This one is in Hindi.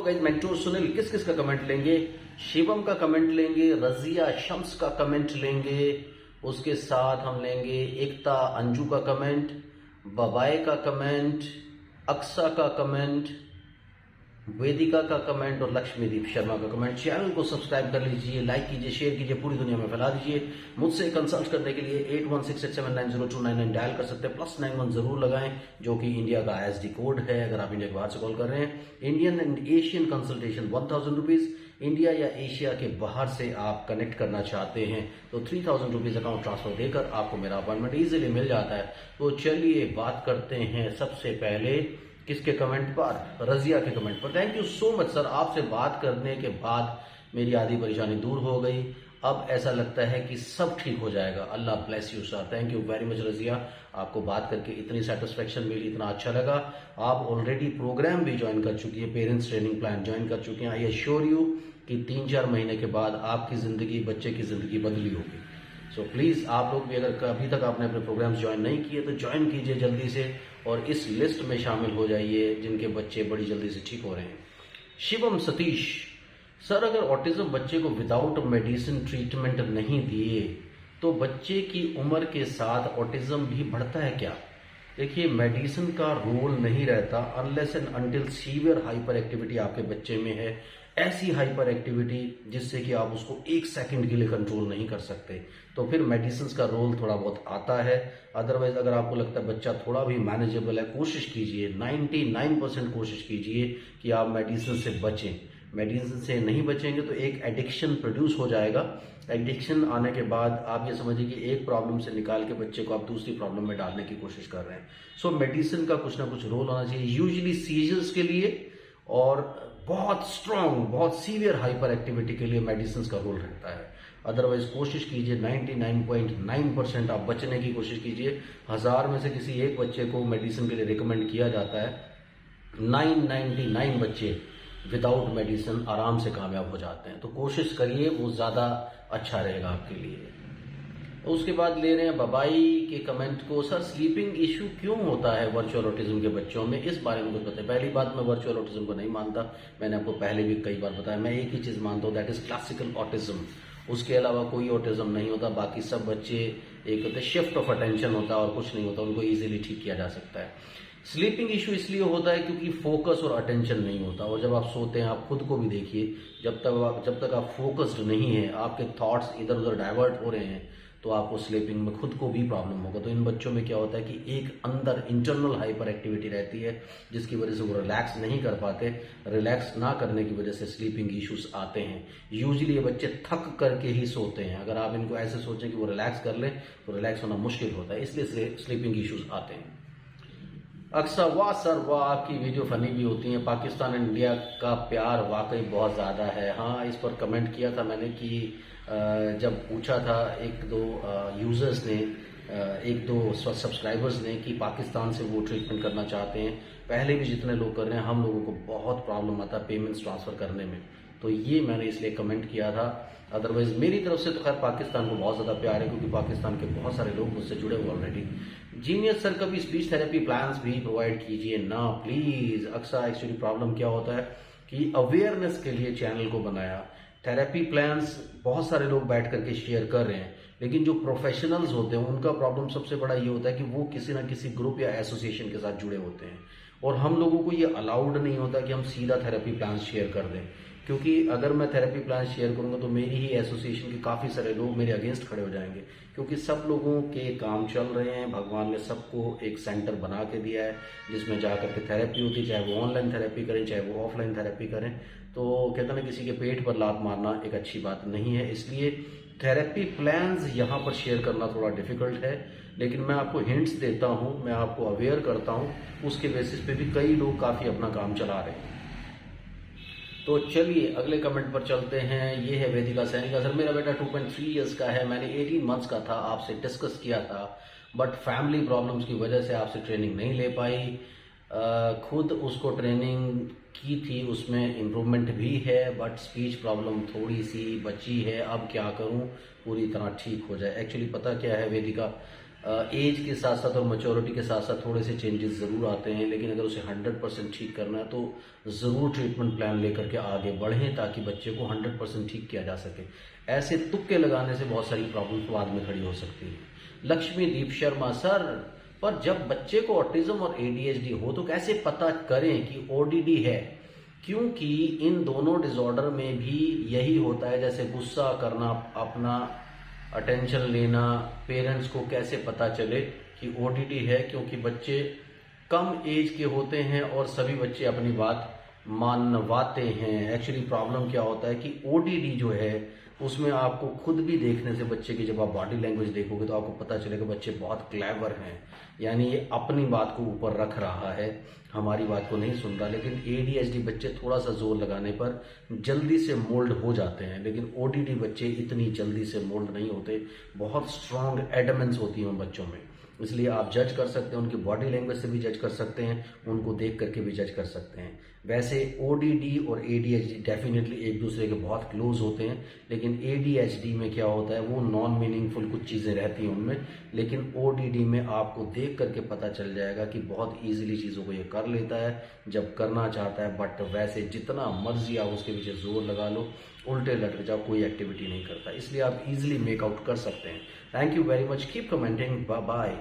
गाइस, मेंटोर सुनील किस किस का कमेंट लेंगे? शिवम का कमेंट लेंगे, रजिया शम्स का कमेंट लेंगे, उसके साथ हम लेंगे एकता अंजू का कमेंट, बबाए का कमेंट, अक्सा का कमेंट, वेदिका का कमेंट और लक्ष्मीदीप शर्मा का कमेंट। चैनल को सब्सक्राइब कर लीजिए, लाइक कीजिए, शेयर कीजिए, पूरी दुनिया में फैला दीजिए। मुझसे कंसल्ट करने के लिए 8168790299 डायल कर सकते हैं, +91 जरूर लगाएं, जो कि इंडिया का ISD कोड है अगर आप इंडिया के बाहर से कॉल कर रहे हैं। Indian and Asian consultation 1000 rupees. India या एशिया के बाहर से आप कनेक्ट करना चाहते हैं तो 3000 रुपीज अकाउंट ट्रांसफर देकर आपको मेरा अपॉइंटमेंट इजीली मिल जाता है। तो चलिए बात करते हैं सबसे पहले किसके कमेंट पर? रजिया के कमेंट पर। Thank you so much sir, आपसे बात करने के बाद मेरी आधी परेशानी दूर हो गई। अब ऐसा लगता है कि सब ठीक हो जाएगा। Allah bless you sir, thank you very much Razia. आपको बात करके इतनी सेटिस्फेक्शन मिली, इतना अच्छा लगा। आप ऑलरेडी प्रोग्राम भी ज्वाइन कर चुकी है, पेरेंट्स ट्रेनिंग प्लान ज्वाइन कर चुके हैं। आई एश्योर यू कि 3-4 महीने के बाद आपकी जिंदगी, बच्चे की जिंदगी बदली होगी। सो प्लीज आप लोग भी अगर अभी तक आपने अपने प्रोग्राम्स ज्वाइन नहीं किए तो ज्वाइन कीजिए जल्दी से और इस लिस्ट में शामिल हो जाइए जिनके बच्चे बड़ी जल्दी से ठीक हो रहे हैं। शिवम सतीश सर, अगर ऑटिज्म बच्चे को विदाउट मेडिसिन ट्रीटमेंट नहीं दिए तो बच्चे की उम्र के साथ ऑटिज्म भी बढ़ता है क्या? देखिए, मेडिसिन का रोल नहीं रहता unless and until severe hyper activity आपके बच्चे में है। ऐसी हाइपर एक्टिविटी जिससे कि आप उसको 1 सेकंड के लिए कंट्रोल नहीं कर सकते, तो फिर मेडिसिन का रोल थोड़ा बहुत आता है। अदरवाइज अगर आपको लगता है बच्चा थोड़ा भी मैनेजेबल है, कोशिश कीजिए, 99% कोशिश कीजिए कि आप मेडिसिन से बचें। मेडिसिन से नहीं बचेंगे तो एक एडिक्शन प्रोड्यूस हो जाएगा। एडिक्शन आने के बाद आप ये समझिए कि एक प्रॉब्लम से निकाल के बच्चे को आप दूसरी प्रॉब्लम में डालने की कोशिश कर रहे हैं। सो मेडिसिन का कुछ ना कुछ रोल होना चाहिए, यूजुअली सीजर्स के लिए और बहुत स्ट्रांग, बहुत सीवियर हाइपर एक्टिविटी के लिए मेडिसिन का रोल रहता है। अदरवाइज कोशिश कीजिए, 99.9% आप बचने की कोशिश कीजिए। 1000 में से किसी एक बच्चे को मेडिसिन के लिए रिकमेंड किया जाता है, 999 बच्चे विदाउट मेडिसिन आराम से कामयाब हो जाते हैं। तो कोशिश करिए, वो ज्यादा अच्छा रहेगा आपके लिए। उसके बाद ले रहे हैं बबाई के कमेंट को, सर स्लीपिंग इश्यू क्यों होता है वर्चुअल ऑटिज्म के बच्चों में, इस बारे में कुछ बताएं। पहली बात, मैं वर्चुअल ऑटिज्म को नहीं मानता, मैंने आपको पहले भी कई बार बताया। मैं एक ही चीज मानता हूं, दैट इज क्लासिकल ऑटिज्म। उसके अलावा कोई ऑटिज्म नहीं होता। बाकी सब बच्चे एक होते शिफ्ट ऑफ अटेंशन होता है और कुछ नहीं होता, उनको इजीली ठीक किया जा सकता है। स्लीपिंग इश्यू इसलिए होता है क्योंकि फोकस और अटेंशन नहीं होता। और जब आप सोते हैं, आप खुद को भी देखिए, जब तक आप फोकस्ड नहीं है, आपके थॉट्स इधर उधर डाइवर्ट हो रहे हैं, तो आपको स्लीपिंग में खुद को भी प्रॉब्लम होगा। तो इन बच्चों में क्या होता है कि एक अंदर इंटरनल हाइपर एक्टिविटी रहती है जिसकी वजह से वो रिलैक्स नहीं कर पाते। रिलैक्स ना करने की वजह से स्लीपिंग इश्यूज आते हैं। यूजुअली ये बच्चे थक करके ही सोते हैं। अगर आप इनको ऐसे सोचें कि वो रिलैक्स कर ले तो रिलैक्स होना मुश्किल होता है, इसलिए स्लीपिंग इश्यूज आते हैं। अक्सर वाह सर वाह, आपकी वीडियो फनी भी होती है। पाकिस्तान एंड इंडिया का प्यार वाकई बहुत ज्यादा है। हाँ, इस पर कमेंट किया था मैंने कि जब पूछा था एक दो यूजर्स ने, एक दो सब्सक्राइबर्स ने कि पाकिस्तान से वो ट्रीटमेंट करना चाहते हैं। पहले भी जितने लोग कर रहे हैं, हम लोगों को बहुत प्रॉब्लम आता है पेमेंट्स ट्रांसफर करने में, तो ये मैंने इसलिए कमेंट किया था। अदरवाइज मेरी तरफ से तो खैर पाकिस्तान को बहुत ज्यादा प्यार है, क्योंकि पाकिस्तान के बहुत सारे लोग मुझसे जुड़े हुए ऑलरेडी। जीनियस सर, कभी स्पीच थेरेपी प्लान्स भी प्रोवाइड कीजिए ना प्लीज। अक्सर एक्चुअली प्रॉब्लम क्या होता है कि अवेयरनेस के लिए चैनल को बनाया, थेरेपी प्लान्स बहुत सारे लोग बैठ करके शेयर कर रहे हैं, लेकिन जो प्रोफेशनल्स होते हैं उनका प्रॉब्लम सबसे बड़ा ये होता है कि वो किसी ना किसी ग्रुप या एसोसिएशन के साथ जुड़े होते हैं और हम लोगों को ये अलाउड नहीं होता कि हम सीधा थेरेपी प्लान शेयर कर दें। क्योंकि अगर मैं थेरेपी प्लान शेयर करूंगा तो मेरी ही एसोसिएशन के काफी सारे लोग मेरे अगेंस्ट खड़े हो जाएंगे, क्योंकि सब लोगों के काम चल रहे हैं। भगवान ने सबको एक सेंटर बना के दिया है जिसमें जाकर के थेरेपी होती है, चाहे वो ऑनलाइन थेरेपी करें चाहे वो ऑफलाइन थेरेपी करें। तो कहते ना, किसी के पेट पर लात मारना एक अच्छी बात नहीं है, इसलिए थेरेपी प्लान्स यहाँ पर शेयर करना थोड़ा डिफिकल्ट है। लेकिन मैं आपको हिंट्स देता हूँ, मैं आपको अवेयर करता हूँ, उसके बेसिस पे भी कई लोग काफी अपना काम चला रहे हैं। तो चलिए अगले कमेंट पर चलते हैं। ये है वेदिका सैनी का, सर मेरा बेटा 2.3 इयर्स का है, मैंने 18 मंथ्स का था, आपसे डिस्कस किया था, बट फैमिली प्रॉब्लम्स की वजह से आपसे ट्रेनिंग नहीं ले पाई। खुद उसको ट्रेनिंग की थी, उसमें इम्प्रूवमेंट भी है, बट स्पीच प्रॉब्लम थोड़ी सी बची है। अब क्या करूं पूरी तरह ठीक हो जाए? एक्चुअली पता क्या है वेदिका, एज के साथ साथ और मैच्योरिटी के साथ साथ थोड़े से चेंजेस ज़रूर आते हैं, लेकिन अगर उसे 100% ठीक करना है तो ज़रूर ट्रीटमेंट प्लान लेकर के आगे बढ़ें ताकि बच्चे को 100% ठीक किया जा सके। ऐसे तुक्के लगाने से बहुत सारी प्रॉब्लम्स बाद में खड़ी हो सकती हैं। लक्ष्मीदीप शर्मा सर, पर जब बच्चे को ऑटिज्म और एडीएचडी हो तो कैसे पता करें कि ओडीडी है? क्योंकि इन दोनों डिसऑर्डर में भी यही होता है, जैसे गुस्सा करना, अपना अटेंशन लेना। पेरेंट्स को कैसे पता चले कि ओडीडी है? क्योंकि बच्चे कम एज के होते हैं और सभी बच्चे अपनी बात मानवाते हैं। एक्चुअली प्रॉब्लम क्या होता है कि ओडीडी जो है उसमें आपको खुद भी देखने से बच्चे की जब आप बॉडी लैंग्वेज देखोगे तो आपको पता चलेगा बच्चे बहुत क्लेवर हैं, यानी ये अपनी बात को ऊपर रख रहा है, हमारी बात को नहीं सुन रहा। लेकिन एडीएचडी बच्चे थोड़ा सा जोर लगाने पर जल्दी से मोल्ड हो जाते हैं, लेकिन ओडीडी बच्चे इतनी जल्दी से मोल्ड नहीं होते। बहुत स्ट्रांग एडमेंट्स होती हैं उन बच्चों में, इसलिए आप जज कर सकते हैं, उनकी बॉडी लैंग्वेज से भी जज कर सकते हैं, उनको देख करके भी जज कर सकते हैं। वैसे ओडीडी और एडीएचडी डेफिनेटली एक दूसरे के बहुत क्लोज होते हैं, लेकिन एडीएचडी में क्या होता है वो नॉन मीनिंगफुल कुछ चीज़ें रहती हैं उनमें, लेकिन ओडीडी में आपको देख करके पता चल जाएगा कि बहुत ईजिली चीज़ों को ये कर लेता है जब करना चाहता है। बट वैसे जितना मर्जी आप उसके पीछे जोर लगा लो, उल्टे लटक जाओ, कोई एक्टिविटी नहीं करता, इसलिए आप इजीली मेक आउट कर सकते हैं। Thank you very much, keep commenting, bye bye.